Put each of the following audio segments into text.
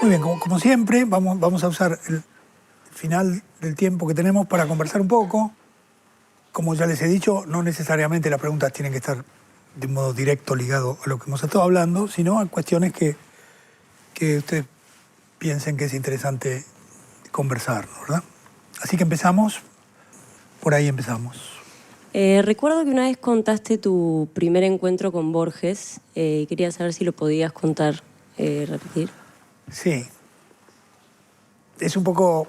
Muy bien, como siempre, vamos a usar el final del tiempo que tenemos para conversar un poco. Como ya les he dicho, no necesariamente las preguntas tienen que estar de modo directo ligado a lo que hemos estado hablando, sino a cuestiones que ustedes piensen que es interesante conversar, ¿verdad? Así que empezamos, por ahí empezamos. Recuerdo que una vez contaste tu primer encuentro con Borges. Quería saber si lo podías contar, repetir. Sí. Es un poco...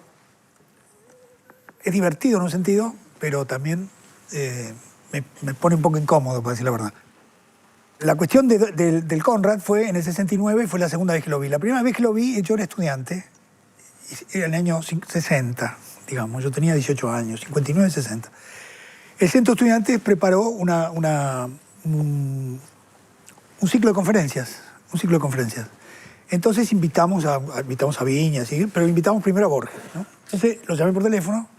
Es divertido en un sentido, pero también me pone un poco incómodo, para decir la verdad. La cuestión del Conrad fue en el 69, fue la segunda vez que lo vi. La primera vez que lo vi, yo era estudiante, era en el año 60, digamos. Yo tenía 18 años, 59, 60. El Centro de Estudiantes preparó un ciclo de conferencias, Entonces invitamos a Viña, ¿sí? Pero invitamos primero a Borges, ¿no? Entonces lo llamé por teléfono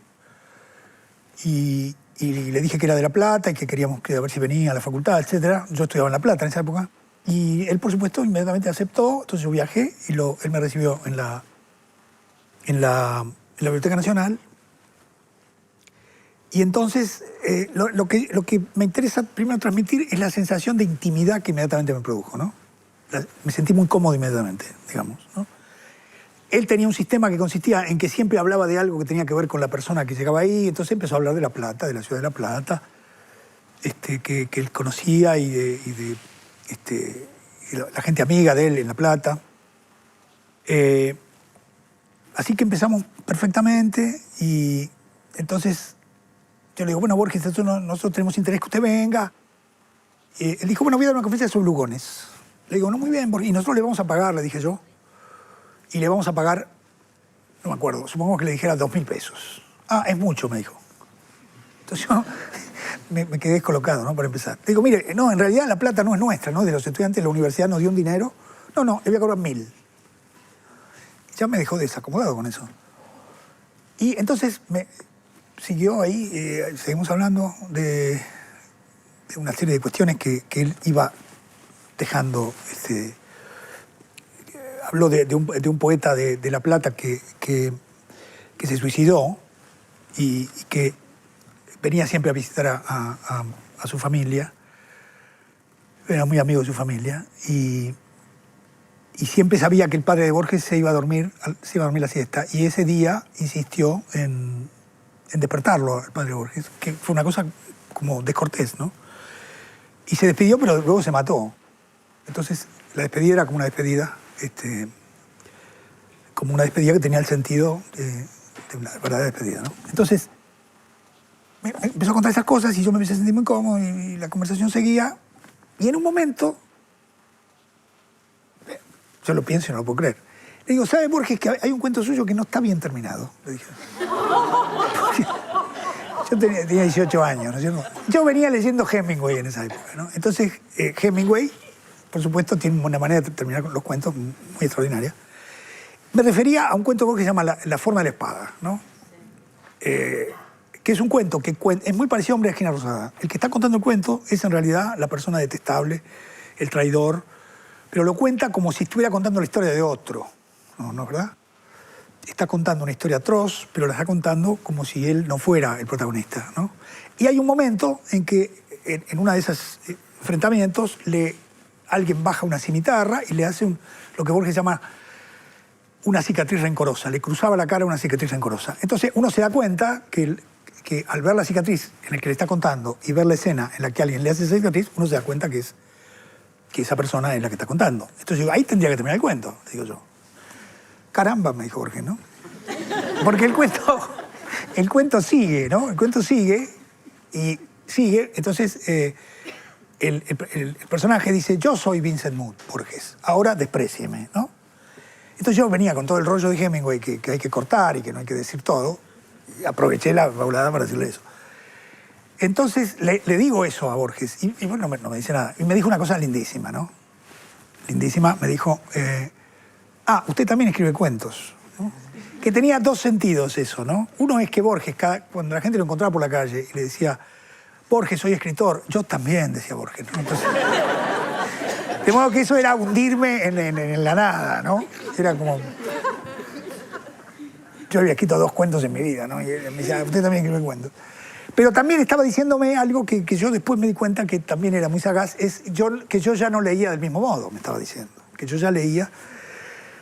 y le dije que era de La Plata y que queríamos a ver si venía a la facultad, etc. Yo estudiaba en La Plata en esa época. Y él, por supuesto, inmediatamente aceptó. Entonces yo viajé y él me recibió en la Biblioteca Nacional. Y entonces lo que me interesa primero transmitir es la sensación de intimidad que inmediatamente me produjo, ¿no? Me sentí muy cómodo inmediatamente, digamos, ¿no? Él tenía un sistema que consistía en que siempre hablaba de algo que tenía que ver con la persona que llegaba ahí, entonces empezó a hablar de La Plata, de la ciudad de La Plata, que él conocía y de la gente amiga de él en La Plata. Así que empezamos perfectamente y entonces yo le digo, bueno, Borges, nosotros tenemos interés que usted venga. Él dijo, bueno, voy a dar una conferencia sobre Lugones. Le digo, no, muy bien, Borges, y nosotros le vamos a pagar, le dije yo. Y le vamos a pagar, no me acuerdo, supongamos que le dijera 2.000 pesos. Ah, es mucho, me dijo. Entonces yo me quedé descolocado, ¿no? Para empezar. Le digo, mire, no, en realidad la plata no es nuestra, ¿no? De los estudiantes, la universidad nos dio un dinero. No, le voy a cobrar 1.000. Ya me dejó desacomodado con eso. Y entonces siguió ahí, seguimos hablando de una serie de cuestiones que él iba dejando. Habló de un poeta de La Plata que se suicidó y que venía siempre a visitar a su familia. Era muy amigo de su familia y siempre sabía que el padre de Borges se iba a dormir la siesta. Y ese día insistió en despertarlo al padre de Borges, que fue una cosa como descortés, ¿no? Y se despidió, pero luego se mató. Entonces la despedida era como una despedida que tenía el sentido de una verdadera despedida, ¿no? Entonces, me empezó a contar esas cosas y yo me empecé a sentir muy cómodo y la conversación seguía. Y en un momento, yo lo pienso y no lo puedo creer. Le digo, ¿sabe, Borges, que hay un cuento suyo que no está bien terminado? Le dije. Yo tenía 18 años, ¿no es cierto? Yo venía leyendo Hemingway en esa época, ¿no? Entonces, Hemingway, por supuesto, tiene una manera de terminar con los cuentos muy extraordinaria. Me refería a un cuento que se llama La forma de la espada, ¿no? Que es un cuento que es muy parecido a Hombre de Esquina Rosada. El que está contando el cuento es en realidad la persona detestable, el traidor, pero lo cuenta como si estuviera contando la historia de otro, ¿no es verdad? Está contando una historia atroz, pero la está contando como si él no fuera el protagonista, ¿no? Y hay un momento en que en una de esos enfrentamientos alguien baja una cimitarra y le hace lo que Borges llama una cicatriz rencorosa. Le cruzaba la cara una cicatriz rencorosa. Entonces uno se da cuenta que al ver la cicatriz en la que le está contando y ver la escena en la que alguien le hace esa cicatriz, uno se da cuenta que esa persona es la que está contando. Entonces digo, ahí tendría que terminar el cuento, digo yo. Caramba, me dijo Borges, ¿no? Porque el cuento sigue, ¿no? El cuento sigue y sigue. Entonces el personaje dice, yo soy Vincent Mood, Borges, ahora desprécieme, ¿no? Entonces yo venía con todo el rollo de Hemingway que hay que cortar y que no hay que decir todo. Y aproveché la faulada para decirle eso. Entonces le digo eso a Borges y bueno, no me dice nada. Y me dijo una cosa lindísima, ¿no? Lindísima, me dijo, usted también escribe cuentos, ¿no? Que tenía dos sentidos eso, ¿no? Uno es que Borges, cuando la gente lo encontraba por la calle y le decía, Borges, soy escritor, yo también, decía Borges, ¿no? Entonces, De modo que eso era hundirme en la nada, ¿no? Era como... Yo había escrito 2 cuentos en mi vida, ¿no? Y me decía, usted también escribe cuentos. Pero también estaba diciéndome algo que yo después me di cuenta que también era muy sagaz, que yo ya no leía del mismo modo, me estaba diciendo. Que yo ya leía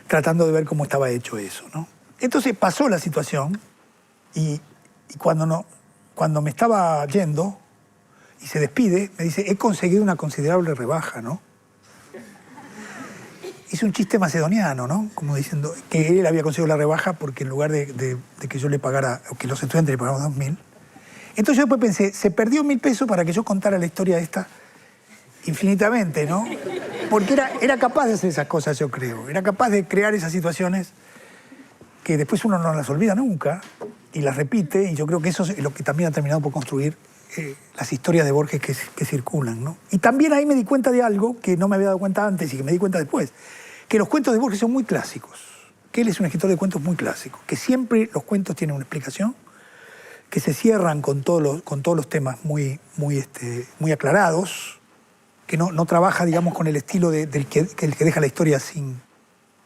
tratando de ver cómo estaba hecho eso, ¿no? Entonces pasó la situación y cuando me estaba yendo y se despide, me dice, he conseguido una considerable rebaja, ¿no? Hice un chiste macedoniano, ¿no? Como diciendo que él había conseguido la rebaja porque en lugar de que yo le pagara, o que los estudiantes le pagaran 2.000. Entonces yo después pensé, se perdió 1.000 pesos para que yo contara la historia esta infinitamente, ¿no? Porque era capaz de hacer esas cosas, yo creo. Era capaz de crear esas situaciones que después uno no las olvida nunca y las repite, y yo creo que eso es lo que también ha terminado por construir las historias de Borges que circulan, ¿no? Y también ahí me di cuenta de algo que no me había dado cuenta antes y que me di cuenta después, que los cuentos de Borges son muy clásicos, que él es un escritor de cuentos muy clásico, que siempre los cuentos tienen una explicación, que se cierran con todos los temas muy aclarados, que no trabaja, digamos, con el estilo del que deja la historia sin...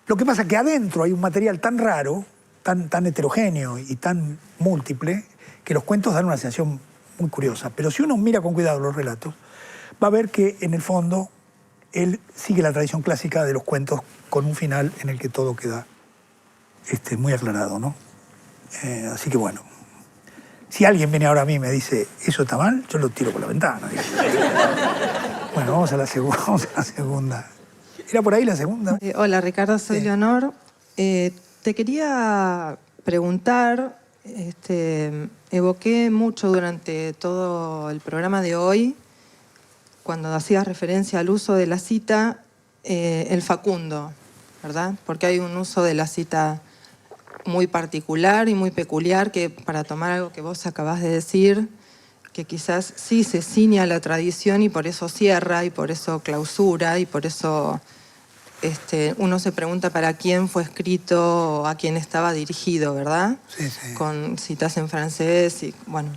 Lo que pasa es que adentro hay un material tan raro, tan heterogéneo y tan múltiple, que los cuentos dan una sensación muy curiosa. Pero si uno mira con cuidado los relatos, va a ver que en el fondo él sigue la tradición clásica de los cuentos con un final en el que todo queda muy aclarado, ¿no? Así que bueno, si alguien viene ahora a mí y me dice, eso está mal, yo lo tiro por la ventana. Bueno, vamos a la segunda. ¿Era por ahí la segunda? Hola, Ricardo, soy Sí. Leonor. Te quería preguntar, evoqué mucho durante todo el programa de hoy, cuando hacías referencia al uso de la cita, el Facundo, ¿verdad? Porque hay un uso de la cita muy particular y muy peculiar que, para tomar algo que vos acabás de decir, que quizás sí se ciñe a la tradición y por eso cierra y por eso clausura y por eso uno se pregunta para quién fue escrito o a quién estaba dirigido, ¿verdad? Sí, sí. Con citas en francés y bueno.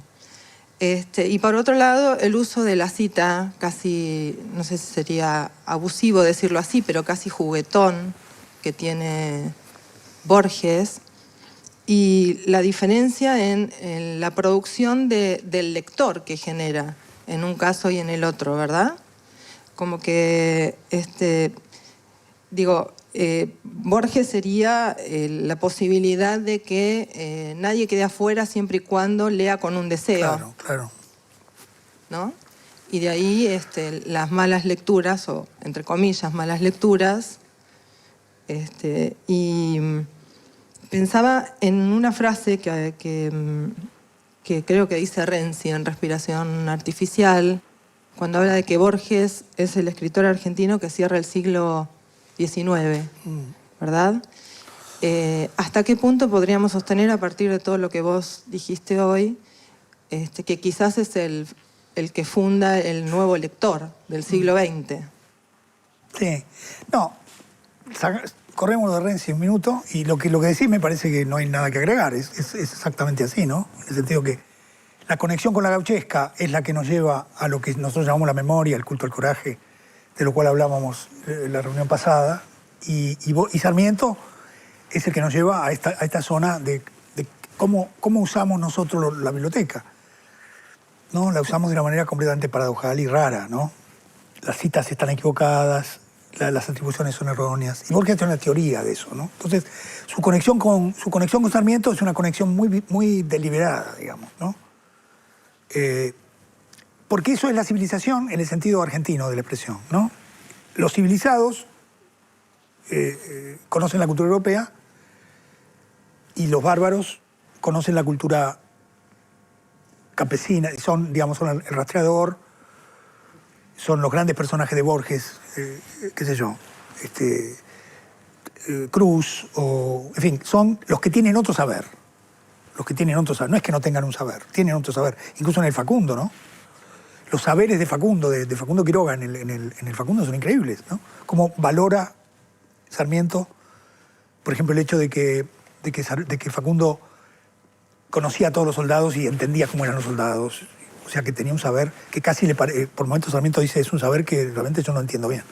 Y por otro lado, el uso de la cita casi, no sé si sería abusivo decirlo así, pero casi juguetón que tiene Borges, y la diferencia en la producción del lector que genera en un caso y en el otro, ¿verdad? Como que, Borges sería la posibilidad de que nadie quede afuera siempre y cuando lea con un deseo. Claro, claro. ¿No? Y de ahí las malas lecturas, o entre comillas malas lecturas, y pensaba en una frase que creo que dice Renzi en Respiración Artificial, cuando habla de que Borges es el escritor argentino que cierra el siglo XIX, ¿verdad? ¿Hasta qué punto podríamos sostener, a partir de todo lo que vos dijiste hoy, que quizás es el que funda el nuevo lector del siglo XX? Sí. No, corremos lo de Renzi un minuto y lo que decís me parece que no hay nada que agregar. Es exactamente así, ¿no? En el sentido que la conexión con la gauchesca es la que nos lleva a lo que nosotros llamamos la memoria, el culto al coraje, de lo cual hablábamos en la reunión pasada, y Sarmiento es el que nos lleva a esta zona de cómo usamos nosotros la biblioteca, ¿no? La usamos de una manera completamente paradojal y rara, ¿no? Las citas están equivocadas, las atribuciones son erróneas, y Borges tiene una teoría de eso, ¿no? Entonces, su conexión con Sarmiento es una conexión muy deliberada, digamos, ¿no? Porque eso es la civilización en el sentido argentino de la expresión, ¿no? Los civilizados conocen la cultura europea y los bárbaros conocen la cultura campesina, son el rastreador, son los grandes personajes de Borges, qué sé yo, Cruz, en fin, son los que tienen otro saber. Los que tienen otro saber. No es que no tengan un saber, tienen otro saber. Incluso en el Facundo, ¿no? Los saberes de Facundo, de Facundo Quiroga en el Facundo son increíbles, ¿no? Cómo valora Sarmiento, por ejemplo, el hecho de que Facundo conocía a todos los soldados y entendía cómo eran los soldados. O sea, que tenía un saber que casi por momentos Sarmiento dice, es un saber que realmente yo no entiendo bien.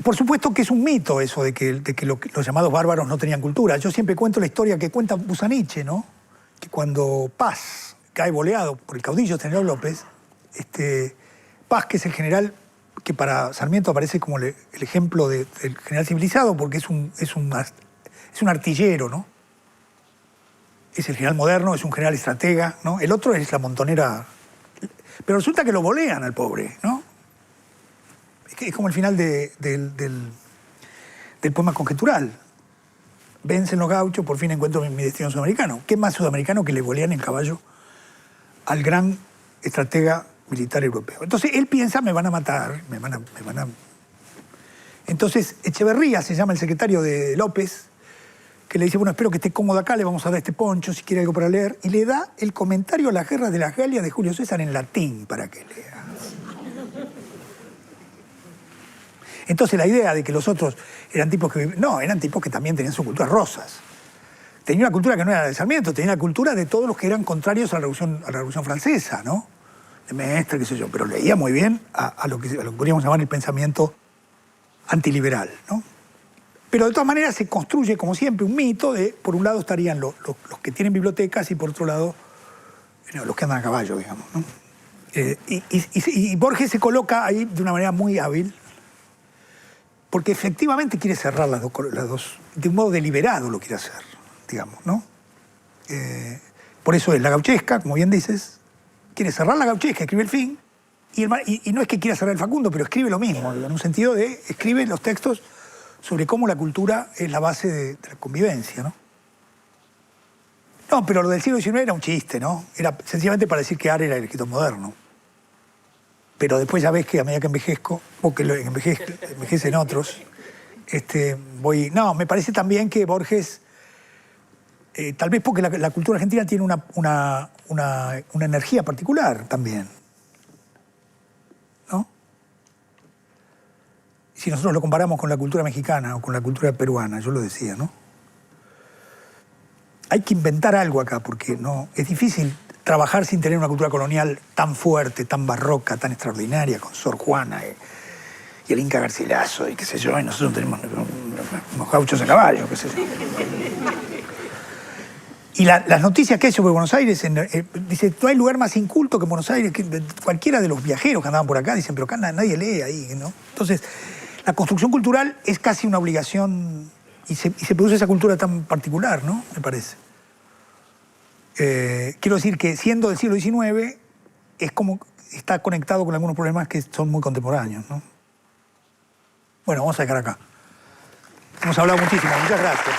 Por supuesto que es un mito eso de que los llamados bárbaros no tenían cultura. Yo siempre cuento la historia que cuenta Busaniche, ¿no? Que cuando Paz cae boleado por el caudillo General López, Paz, que es el general que para Sarmiento aparece como el ejemplo del general civilizado, porque es un artillero, ¿no? Es el general moderno, es un general estratega, ¿no? El otro es la montonera. Pero resulta que lo bolean al pobre, ¿no? Es como el final del poema conjetural. Vencen los gauchos, por fin encuentro mi destino sudamericano. ¿Qué más sudamericano que le bolean el caballo al gran estratega militar europeo? Entonces él piensa, me van a matar, me van a... Entonces Echeverría se llama el secretario de López, que le dice, bueno, espero que esté cómodo acá, le vamos a dar este poncho, si quiere algo para leer, y le da el comentario a las guerras de las Galias de Julio César en latín para que lea. Entonces la idea de que los otros eran tipos que... No, eran tipos que también tenían sus culturas rosas. Tenía una cultura que no era de Sarmiento, tenía la cultura de todos los que eran contrarios a la Revolución Francesa, ¿no? De Mestre, qué sé yo, pero leía muy bien a lo que podríamos llamar el pensamiento antiliberal, ¿no? Pero de todas maneras se construye, como siempre, un mito de, por un lado estarían los que tienen bibliotecas y por otro lado los que andan a caballo, digamos, ¿no? Y Borges se coloca ahí de una manera muy hábil, porque efectivamente quiere cerrar las dos, de un modo deliberado lo quiere hacer, digamos, ¿no? Por eso es la gauchesca, como bien dices, quiere cerrar la gauchesca, escribe el fin, y no es que quiera cerrar el Facundo, pero escribe lo mismo, en un sentido de, escribe los textos sobre cómo la cultura es la base de la convivencia, ¿no? No, pero lo del siglo XIX era un chiste, ¿no? Era sencillamente para decir que Ar era el escritor moderno. Pero después ya ves que a medida que envejezco, o que envejecen otros, voy... No, me parece también que Borges, tal vez porque la cultura argentina tiene una energía particular también, ¿no? Si nosotros lo comparamos con la cultura mexicana o con la cultura peruana, yo lo decía, ¿no? Hay que inventar algo acá, porque no, es difícil trabajar sin tener una cultura colonial tan fuerte, tan barroca, tan extraordinaria, con Sor Juana y el Inca Garcilaso y qué sé yo, y nosotros tenemos unos gauchos a caballo, qué sé yo. Y las noticias que hay sobre Buenos Aires, dice, no hay lugar más inculto que Buenos Aires, que cualquiera de los viajeros que andaban por acá dicen, pero acá nadie lee ahí, ¿no? Entonces, la construcción cultural es casi una obligación y se produce esa cultura tan particular, ¿no? Me parece. Quiero decir que siendo del siglo XIX, es como está conectado con algunos problemas que son muy contemporáneos, ¿no? Bueno, vamos a dejar acá. Hemos hablado muchísimo. Muchas gracias.